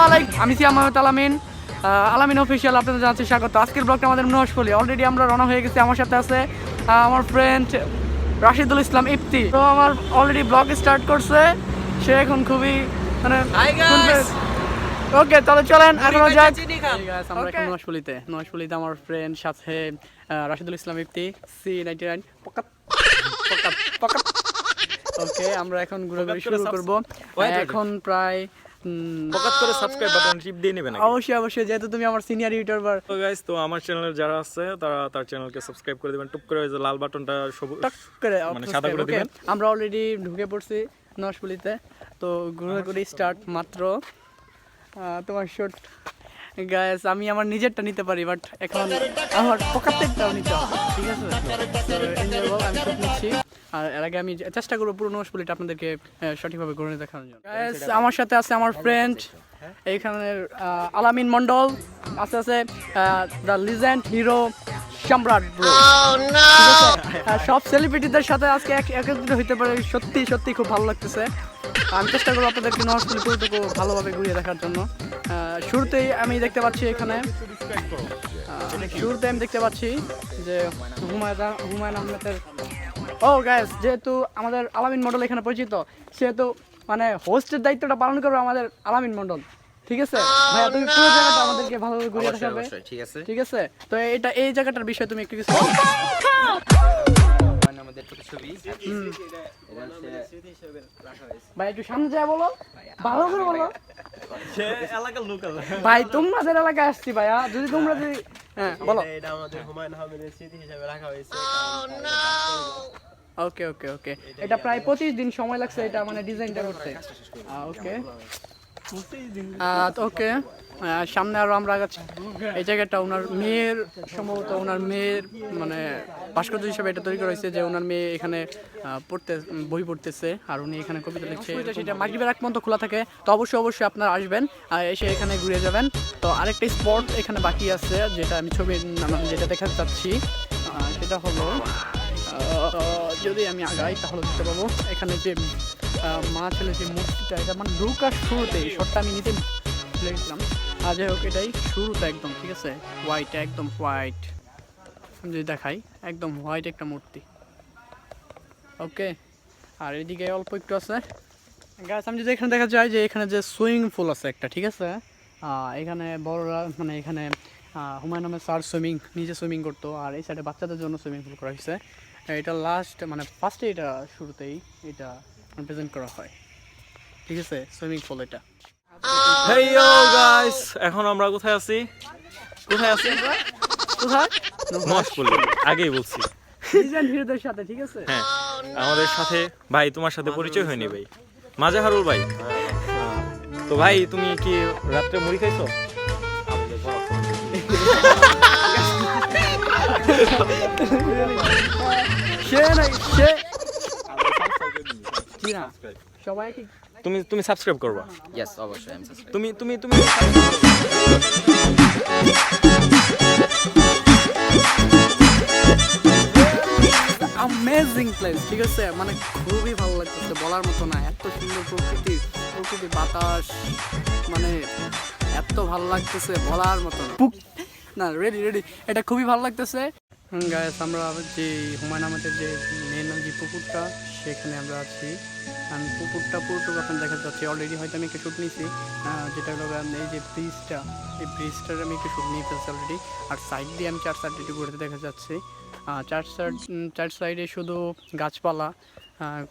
আলাইকুম, আমি মোহাম্মদ আলামিন, আলামিন অফিসিয়াল, আপনাদের জানাচ্ছি স্বাগত। আজকের ব্লগটা আমাদের মনোহরপল্লী। অলরেডি আমরা রওনা হয়ে গেছি। আমার সাথে আছে আমার ফ্রেন্ড রাশিদুল ইসলাম ইফতি। তো আমার অলরেডি ব্লগ স্টার্ট করছে, সে এখন খুবই মানে ওকে, তাহলে চলেন এখন যাক। আমরা এখন মনোহরপল্লীতে আমার ফ্রেন্ড সাথে রাশিদুল ইসলাম ইফতি C99 ওকে, আমরা এখন ঘোরাঘুরি শুরু করব। এখন প্রায় করে সাবস্ক্রাইব বাটন টিপ দিয়ে নেবেন। অবশ্যই, যেহেতু তুমি আমার সিনিয়র ইউটিউবার। তো গাইস, তো আমার চ্যানেলে যারা আছে তারা তার চ্যানেলকে সাবস্ক্রাইব করে দিবেন। টুক করে ওই যে লাল বাটনটা সবুজ করে মানে সাদা করে দিবেন। আমরা অলরেডি ঢুকে পড়ছি মনোহরপল্লীতে। তো ঘোরাঘুরি স্টার্ট মাত্র। তোমার শট গাইস, আমি আমার নিজেরটা নিতে পারি, বাট এখন আমার পকেটটাও নিতে হবে, ঠিক আছে? আমি শট নিচ্ছি, আর এর আগে আমি চেষ্টা করবো পুরো মনোহরপল্লীটা আপনাদেরকে সঠিকভাবে ঘুরে দেখানোর জন্য। গাইস, আমার সাথে আছে আমার ফ্রেন্ড এইখানের আলামিন মন্ডল, আছে দ্য লিজেন্ড হিরো সম্রাট ব্রো। সব সেলিব্রিটিদের সাথে আজকে একত্রিত হইতে পারে, সত্যি খুব ভালো লাগতেছে। আমি চেষ্টা করবো আপনাদেরকে মনোহরপল্লী পুরোটুকু ভালোভাবে ঘুরিয়ে দেখার জন্য। শুরুতেই আমি দেখতে পাচ্ছি যে হুমায়ুন আহমেদের গাইস, যেহেতু আমাদের আলামিন মন্ডল এখানে পরিচিত, সেহেতু মানে হোস্টের দায়িত্বটা পালন করবে আমাদের আলামিন মন্ডল, ঠিক আছে? ভাইয়া, তুমি পুরো জায়গাটা আমাদেরকে ভালোভাবে ঘুরিয়ে দেখাবে, ঠিক আছে? তো এই জায়গাটার বিষয়ে তুমি একটু কিছু ভাই একটু সামনে যায় বলো, ভালো করে বলো। ভাই তোমাদের এলাকায় আসছি ভাইয়া, যদি তোমরা বলো। এটা আমাদের হুমায়ুন আহমেদের স্মৃতি হিসেবে রাখা হয়েছে। ওকে, এটা প্রায় 25 দিন সময় লাগছে এটা মানে ডিজাইনটা করতে। ওকে, সামনে আরো আমরা আগাচ্ছি। এই জায়গাটা ওনার মেয়ের, সম্ভবত ওনার মেয়ের মানে ভাস্কর্য হিসেবে এটা তৈরি করা হয়েছে, যে ওনার মেয়ে এখানে বই পড়তেছে আর উনি এখানে কবিতা লিখছে। সেটা মাগরিবের আগ পর্যন্ত খোলা থাকে, তো অবশ্যই আপনারা আসবেন, এসে এখানে ঘুরে যাবেন। তো আরেকটা স্পট এখানে বাকি আছে, যেটা আমি যেটা দেখাতে চাচ্ছি, সেটা হলো যদি আমি আগাই তাহলে দেখতে পাবো এখানে যে মা ছেলে যে মূর্তিটা, এটা মানে ঢুকার শুরুতে এই শটটা আমি নিতে গেছিলাম। যাই হোক, এটাই শুরুতে একদম, ঠিক আছে? একদম হোয়াইট, আমি যদি দেখাই একদম হোয়াইট একটা মূর্তি। ওকে, আর এদিকে অল্প একটু আছে গাছ। আমি যদি এখানে দেখা যায় যে এখানে যে সুইমিং পুল আছে একটা, ঠিক আছে? এখানে বড়রা মানে এখানে হুমায়ুন আহমেদ স্যার নিজে সুইমিং করতো, আর এই সাইডে বাচ্চাদের জন্য সুইমিং পুল করা হয়েছে। এটা লাস্ট মানে ফার্স্টে এটা শুরুতেই এটা প্রেজেন্ট করা হয়, ঠিক আছে? সুইমিং পুল এটা। হেই ইয়ো গাইস, এখন আমরা কোথায় আছি? কোথায় মনোহরপল্লী, আগেই বলছি। লিজেন্ড হিরোদের সাথে, ঠিক আছে? হ্যাঁ, আমাদের সাথে ভাই, তোমার সাথে পরিচয় হয়নি ভাই, মাজাহারুল ভাই। তো ভাই, তুমি কি রাত্রে মুড়ি খাইছো? সবাই কি তুমি সাবস্ক্রাইব করবা? ইয়েস, অবশ্যই আমি সাবস্ক্রাইব। তুমি অ্যামেজিং প্লেস, ঠিক আছে? মানে খুবই ভালো লাগতেছে, বলার মতো না। এত সুন্দর প্রকৃতি বাতাস, মানে এত ভালো লাগতেছে বলার মতো না। রেডি এটা খুবই ভালো লাগতেছে। গাইস, আমরা যে হুমায়ুন আহমেদের যে মেন যে পুকুরটা, সেখানে আমরা আছি। আমি পুকুরটা পুরোটুকু এখন দেখা যাচ্ছে। অলরেডি হয়তো আমি একটু শ্যুট নিয়েছি, যেটা হলো এই যে ব্রিজটার আমি একটু শ্যুট নিয়ে ফেলছি অলরেডি। আর সাইড দিয়ে আমি 4 সাইডে একটু ঘুরতে দেখা যাচ্ছে। 4 সাইডে শুধু গাছপালা,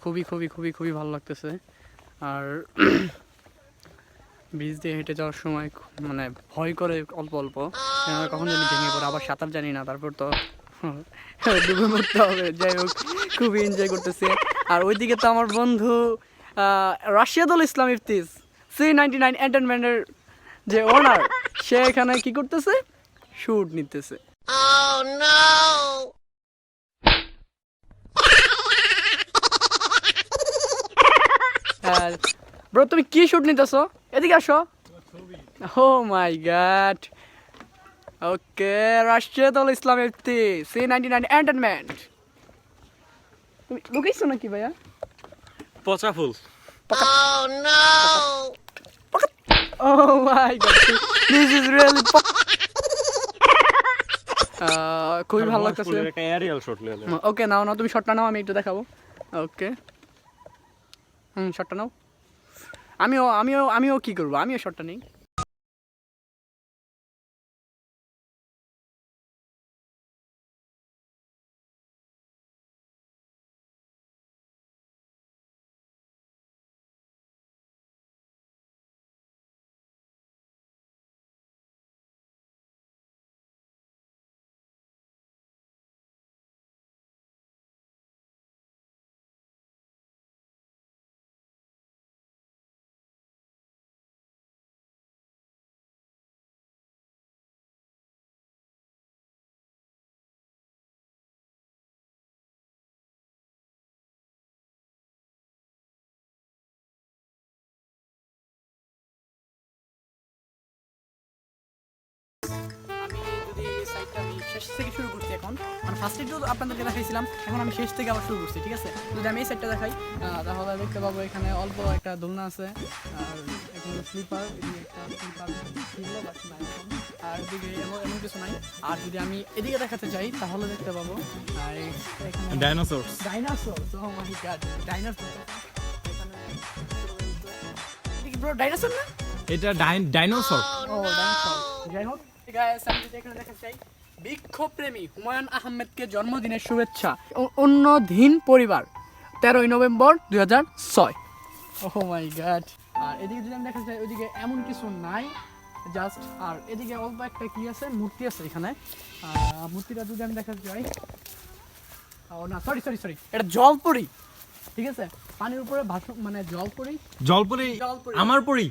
খুবই ভালো লাগতেছে। আর ব্রিজ দিয়ে হেঁটে যাওয়ার সময় মানে ভয় করে অল্প কখন জানি ভেঙে পড়ে, আবার সাঁতার জানি না, তারপর তো ডুবে মরতে হবে। যাই হোক, খুবই এনজয় করতেছে। আর ওইদিকে তো আমার বন্ধু রাশিদুল ইসলাম ইফতি, C99 এন্টারটেইনমেন্টের যে ওনার, সে এখানে কি করতেছে? শুট নিতেছে। ব্রো, তুমি কি শুট নিতেছো? এদিকে আসো। ও my god. Okay, Rashidul Islam Ifti, C99 entertainment. তুমি লুকাইছো নাকি ভাইয়া? পচা ফুল। Oh my god, this is really খুবই ভালো লাগতেছে। একটা এরিয়াল শট নিলাম। ওকে নাও নাও, তুমি শটটা নাও, আমি একটু দেখাবো। ওকে শটটা নাও। আমিও কি করবো, আমিও শটটা নেই। আমি যদি সাইডটা আমি শেষ থেকে শুরু করছি এখন, মানে ফার্স্ট একটু আপনাদেরকে দেখাইছিলাম, এখন আমি শেষ থেকে আবার শুরু করছি, ঠিক আছে? যদি আমি এই সাইডটা দেখাই তাহলে দেখতে পাবো এখানে অল্প একটা দোলনা আছে, আর এখানে স্লিপার, এদিকে একটা স্লিপার ছিল বাট নাই এখন, আর এদিকে এমন কিছু নাই। আর যদি আমি এদিকে দেখাতে চাই তাহলে দেখতে পাবো আর এখানে dinosaurs. O my god, dinosaur. এখানে ব্রো ডাইনোসর না? এটা ডাইনোসর। ও ডাইনোসর। যাই হোক গাইস, আমি যদি এখানে দেখাতে চাই, বিক্ষোভপ্রেমী হুমায়ুন আহমেদকে জন্মদিনের শুভেচ্ছা, অন্যধীন পরিবার, 13ই নভেম্বর 2006। ওহ মাই গড। আর এদিকে যদি আমি দেখাতে চাই, ওইদিকে এমন কিছু নাই জাস্ট, আর এদিকে অল্প একটা কি আছে, মূর্তি আছে এখানে। মূর্তিটা যদি আমি দেখাতে চাই, ও না সরি, এটা জলপরি, ঠিক আছে? পানির উপরে ভাসমান, মানে জলপরি। জলপরি আমার পরি।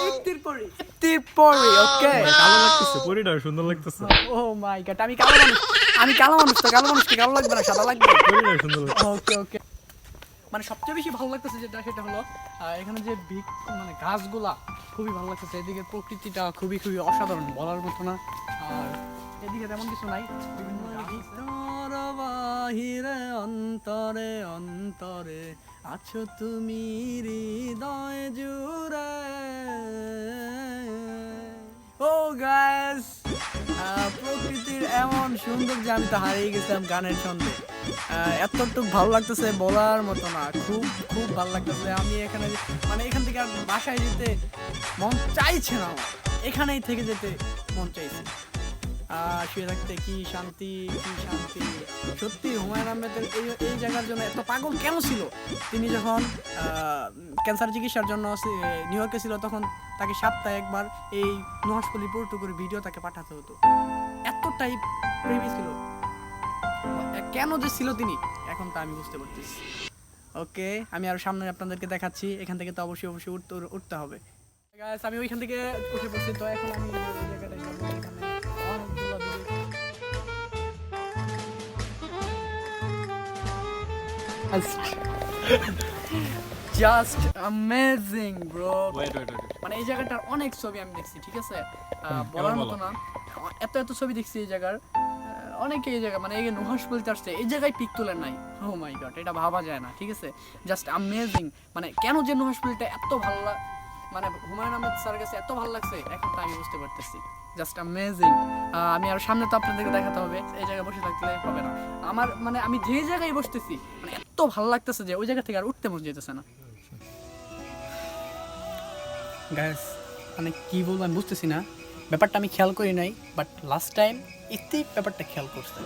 ইত্তিরপরি, ওকে। কালো লাগতেছে, পরিটা সুন্দর লাগতেছে। ও মাই গড, আমি কালো মানুষ তো, কালো মানুষকে কালো লাগবে না, সাদা লাগবে। পরিটা সুন্দর লাগতেছে। ওকে মানে সবচেয়ে বেশি ভালো লাগতেছে যেটা, সেটা হলো এখানে যে মানে গাছগুলা খুবই ভালো লাগতেছে, এদিকে প্রকৃতিটা খুবই অসাধারণ, বলার মতো না। আর এদিকে তেমন কিছু নাই, বিভিন্ন ভিতর বাহিরে অন্তরে অন্তরে আছো তুমি হৃদয় জুড়ে। ও গাইস, প্রকৃতির এমন সুন্দর যে আমি তো হারিয়ে গেছিলাম গানের ছন্দে। এতটুকু ভালো লাগতেছে বলার মতো না, খুব ভালো লাগতেছে। আমি এখানে মানে এখান থেকে আর বাসায় যেতে মন চাইছে না আমার, এখানেই থেকে যেতে মন চাইছে। শুয়ে থাকতে কি শান্তি। সত্যি হুমায়ুন আহমেদের এই জায়গার জন্য এত পাগল কেন ছিল? তিনি যখন ক্যান্সার চিকিৎসার জন্য নিউ ইয়র্কে ছিল, তখন তাকে সপ্তাহে একবার এই নুহাসপল্লি পোর্টু করে ভিডিও তাকে পাঠাতে হতো। এতটাই প্রেমী ছিল, কেন যে ছিল তিনি, এখন তা আমি বুঝতে পারতেছি। ওকে, আমি আরো সামনে আপনাদেরকে দেখাচ্ছি, এখান থেকে তো অবশ্যই উঠতে হবে। গাইস, আমি ওইখান থেকে উঠে পড়ছি, তো এখন আমি ওই জায়গাটায় যাবো, এখানে অনেকগুলো জাস্ট অ্যামেজিং ব্রো। মানে এই জায়গাটার অনেক ছবি আমি দেখছি, ঠিক আছে? বলার মতো না, এত ছবি দেখছি এই জায়গার। অনেকে এই জায়গা মানে এই নুহাসপল্লিতে আসছে, এই জায়গায় পিক তোলেন নাই। ও মাই গড, এটা ভাবা যায় না, ঠিক আছে? Just amazing. মানে কেন যে নুহাসপল্লিটা এত ভালো মানে হুমায়ুন আহমেদ স্যার কাছে এত ভালো লাগছে, এখন তো আমি বুঝতে পারতেছি। Just amazing. আমি আরো সামনে তো আপনাদেরকে দেখাতে হবে, এই জায়গায় বসে থাকলে হবে না। আমার মানে আমি যে জায়গায় বসতেছি, মানে এত ভালো লাগতেছে যে ওই জায়গা থেকে আর উঠতে মন যেতেছে না। গাইস, মানে কি বলবো আমি বুঝতেছি না, ব্যাপারটা আমি খেয়াল করি নাই, বাট লাস্ট টাইম এতেই ব্যাপারটা খেয়াল করছে।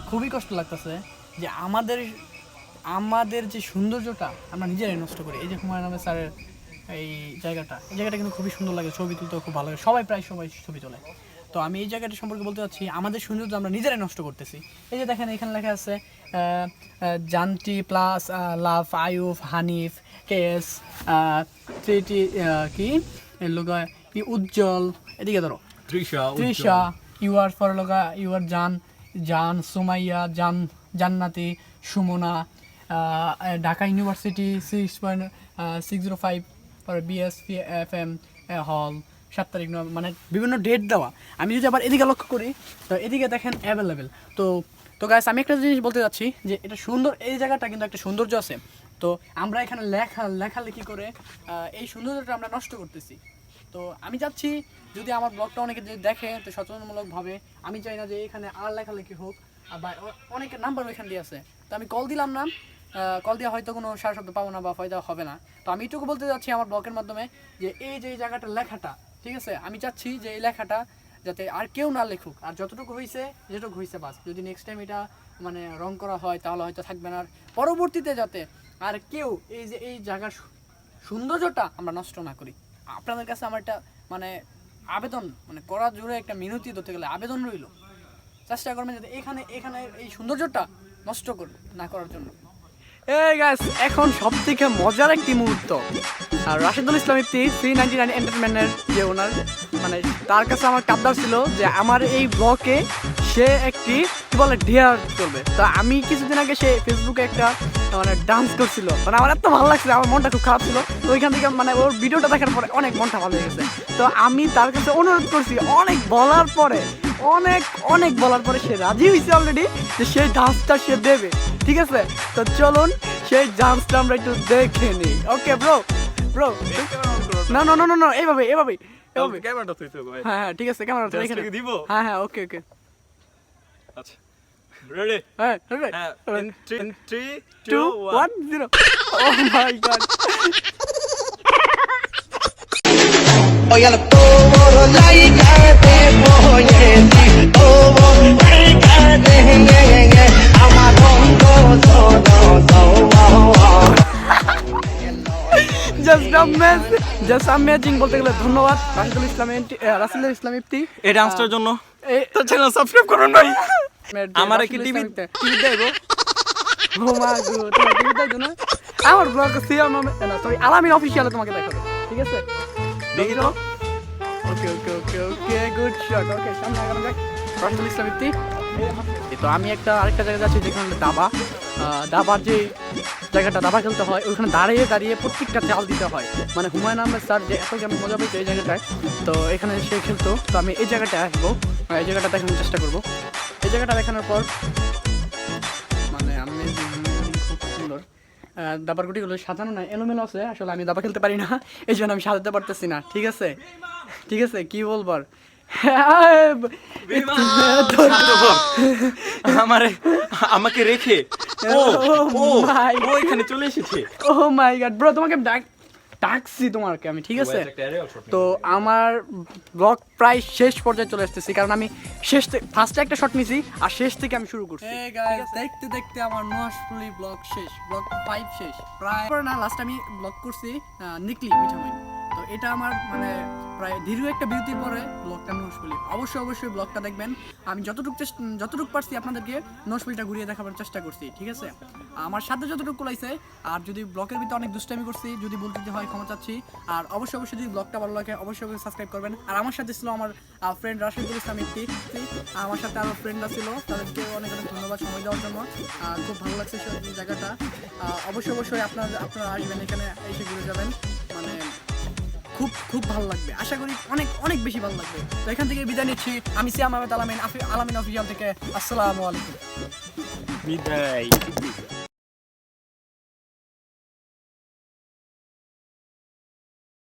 খুবই কষ্ট লাগতেছে যে আমাদের যে সৌন্দর্যটা আমরা নিজেরাই নষ্ট করি। এই যে হুমায়ুন আহমেদ স্যারের এই জায়গাটা কিন্তু খুবই সুন্দর লাগে, ছবি তুলতে খুব ভালো লাগে, প্রায় সবাই ছবি তোলে। তো আমি এই জায়গাটা সম্পর্কে বলতে চাচ্ছি, আমাদের সৌন্দর্য আমরা নিজেরাই নষ্ট করতেছি। এই যে দেখেন, এখানে লেখা আছে জান্টি প্লাস লাভ আয়ুফ হানিফ কেএস ট্রিটি কি লোগা উজ্জ্বল, এদিকে ধরো তৃষা, ইউ আর ফর লোগা ইউ আর জান Sumaiya, Jannati, Sumona, Dhaka university 6.605 for BSc FM hall, 7 তারিখ মানে বিভিন্ন ডেট দেওয়া। আমি যদি আবার এদিকে লক্ষ্য করি তো এদিকে দেখেন অ্যাভেলেবেল। তো গাইস আমি একটা জিনিস বলতে যাচ্ছি যে এটা সুন্দর, এই জায়গাটা কিন্তু একটা সৌন্দর্য আছে। তো আমরা এখানে লেখালেখি করে এই সৌন্দর্যটা আমরা নষ্ট করতেছি। তো আমি চাচ্ছি যদি আমার ব্লগটা অনেকে যদি দেখে তো সচেতনমূলকভাবে, আমি চাই না যে এখানে আর লেখালেখি হোক। বা অনেকের নাম্বার ওইখান দিয়ে আছে, তো আমি কল দিলাম না, কল দিয়ে হয়তো কোনো সারা শব্দ পাবো না বা ফায়দা হবে না। তো আমি এটুকু বলতে যাচ্ছি আমার ব্লগের মাধ্যমে যে এই যে এই জায়গাটার লেখাটা, ঠিক আছে, আমি চাচ্ছি যে এই লেখাটা যাতে আর কেউ না লেখুক। আর যতটুকু হয়েছে যেটুকু হয়েছে বাস, যদি নেক্সট টাইম এটা মানে রং করা হয় তাহলে হয়তো থাকবে না। আর পরবর্তীতে যাতে আর কেউ এই যে এই জায়গার সৌন্দর্যটা আমরা নষ্ট না করি। আপনাদের কাছে আমার একটা মানে আবেদন, মানে করা জুড়ে একটা মিনতি ধরতে গেলে আবেদন রইল, চেষ্টা করবেন যাতে এখানে এই সৌন্দর্যটা নষ্ট না করার জন্য। এই গাইস, এখন সবথেকে মজার একটি মুহূর্ত। আর রাশিদুল ইসলাম ইফতি 399 এন্টারটেইনমেন্টের যে ওনার, মানে তার কাছে আমার কাবদার ছিল যে আমার এই ব্লগে সে একটি কি বলে ডিয়ার করবে। তো আমি কিছুদিন আগে সে ফেসবুকে একটা মানে ডান্স করছিল, মানে আমার এত ভালো লাগছিল, আমার মনটা খুব খারাপ ছিল। তো ওইখান থেকে মানে ওর ভিডিওটা দেখার পরে অনেক মনটা ভালো হয়ে গেছে। তো আমি তার কাছে অনুরোধ করছি, অনেক বলার পরে সে রাজি হয়েছে অলরেডি যে সেই ডান্সটা সে দেবে, ঠিক আছে। তো চলুন সেই ডান্সটা আমরা একটু দেখে নিই। ওকে ব্রো না এইভাবে ক্যামেরাটা তুই তো ভাই। হ্যাঁ ঠিক আছে, ক্যামেরা তো এখানে দিব। হ্যাঁ ওকে আচ্ছা রেডি? হ্যাঁ 3 2 1 0। Oh my God, Voy al todo like te voy a decir todo like te amarondo just amazing বলতে গেলে। ধন্যবাদ রাশিদুল ইসলাম ইফতি এই ডান্সটার জন্য। এই তো চ্যানেল সাবস্ক্রাইব করুন ভাই। আমার কি টিভি দেবো? ও মা গো, তুমি টিভি দেবো না? আমার ব্লগ সিএম না সরি আলামিন অফিশিয়ালে তোমাকে দেখাবে, ঠিক আছে? দেখি তো। Okay good shot. ওকে সামনে আগানো যাক। রাশিদুল ইসলাম ইফতি। তো আমি আরেকটা জায়গায় যাচ্ছি যেখানে দাবার যে জায়গাটা দাবা খেলতে হয়, ওইখানে দাঁড়িয়ে প্রত্যেকটা চাল দিতে হয়। মানে হুমায়ুন আহমেদ স্যার যে এত কেমন মজা পেয়েছে এই জায়গাটায়, তো এখানে সে খেলতো। তো আমি এই জায়গাটায় আসবো, এই জায়গাটা দেখানোর চেষ্টা করবো। এই জায়গাটা দেখানোর পর মানে আমি খুব সুন্দর দাবার গুটিগুলো সাজানো না, এলোমেলো আছে। আসলে আমি দাবা খেলতে পারি না, এই জন্য আমি সাজাতে পারতেছি না, ঠিক আছে কি বলবো আর। আমাকে রেখে ও এখানে চলে এসেছে। ও মাই গড ব্রো, তোমাকে ডাকছি তোমাকে আমি, ঠিক আছে? তো আমার ব্লগ প্রায় শেষ পর্যায়ে চলে আসতেছি, কারণ আমি ফার্স্টে একটা শট নিছি আর শেষ থেকে আমি শুরু করছি। দেখতে দেখতে আমার নোয়াশপুলি ব্লগ শেষ, ব্লগ 5 শেষ প্রায় না। লাস্ট আমি ব্লগ করছি নিকলি মিঠামইন। তো এটা আমার মানে প্রায় দীর্ঘ একটা বিরতির পরে ব্লগটা নোয়াশপুলি। অবশ্যই ব্লগটা দেখবেন। আমি যতটুকু পারছি আপনাদেরকে নোয়াশপুলিটা ঘুরিয়ে দেখাবার চেষ্টা করছি, ঠিক আছে? আমার সাথে যতটুকু কুলাইছে। আর যদি ব্লগের ভিতরে অনেক দুষ্টামি করছি, যদি ভুল ত্রুটি হয় ক্ষমা চাচ্ছি। আর অবশ্যই যদি ব্লগটা ভালো লাগে অবশ্যই সাবস্ক্রাইব করবেন। আর আমার সাথে ছিল আমার ফ্রেন্ড রাশিদুল ইসলাম ইফতি, আমার সাথে আরও ফ্রেন্ডরা ছিল, তাদেরকে অনেক ধন্যবাদ সময় দেওয়ার জন্য। খুব ভালো লাগছে এই জায়গাটা। অবশ্যই আপনারা আসবেন, এখানে এসে ঘুরে যাবেন, মানে খুব ভালো লাগবে। আশা করি অনেক বেশি ভালো লাগবে। তো এখান থেকে বিদায় নিচ্ছি আমি সিয়াম আহমেদ আলামিন অফিসিয়াল থেকে। আসসালামু আলাইকুম। বিদায়।